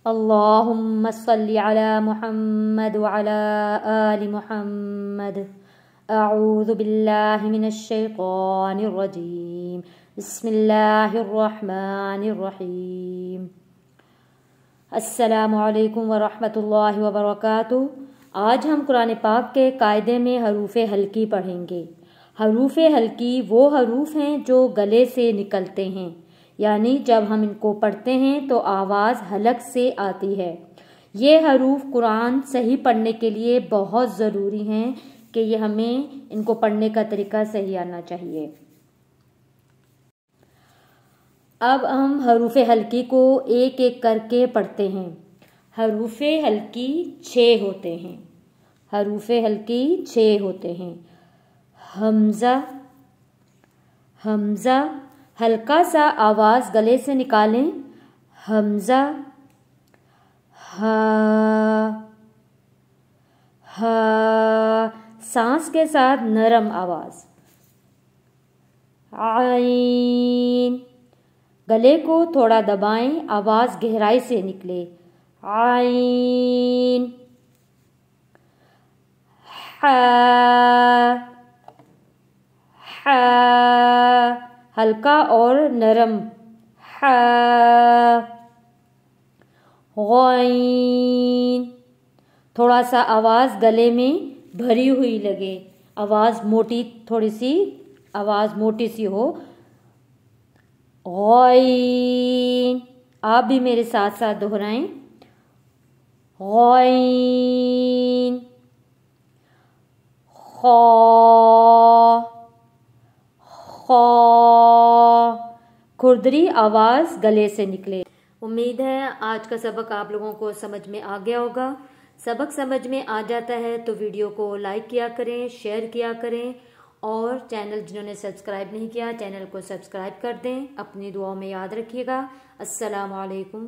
اللهم صل على محمد وعلى آل محمد. أعوذ بالله من الشيطان الرجيم. بسم الله الرحمن الرحیم. السلام علیکم ورحمۃ اللہ وبرکاتہ. آج ہم قرآن پاک کے قاعدے میں حروف حلقی پڑھیں گے. حروف حلقی وہ حروف ہیں جو گلے سے نکلتے ہیں، یعنی جب ہم ان کو پڑھتے ہیں تو آواز حلق سے آتی ہے. یہ حروف قرآن صحیح پڑھنے کے لیے بہت ضروری ہیں کہ یہ ہمیں ان کو پڑھنے کا طریقہ صحیح آنا چاہیے. اب ہم حروف حلقی کو ایک ایک کر کے پڑھتے ہیں. حروف حلقی 6 ہوتے ہیں. حروف حلقی 6 ہوتے ہیں. حمزہ، حمزہ ہلکا سا آواز گلے سے نکالیں. حمزہ. ہا، ہا سانس کے ساتھ نرم آواز. عین، گلے کو تھوڑا دبائیں، آواز گہرائی سے نکلے. عین. حا، حا ہلکا اور نرم. حا. غین، تھوڑا سا آواز گلے میں بھری ہوئی لگے، آواز موٹی، تھوڑی سی آواز موٹی سی ہو. غین، آپ بھی میرے ساتھ ساتھ دہرائیں. غین. خا، خا کھردری آواز گلے سے نکلے. امید ہے آج کا سبق آپ لوگوں کو سمجھ میں آ گیا ہوگا. سبق سمجھ میں آ جاتا ہے تو ویڈیو کو لائک کیا کریں، شیئر کیا کریں، اور چینل جنہوں نے سبسکرائب نہیں کیا چینل کو سبسکرائب کر دیں. اپنی دعاؤں میں یاد رکھیے گا. السلام علیکم.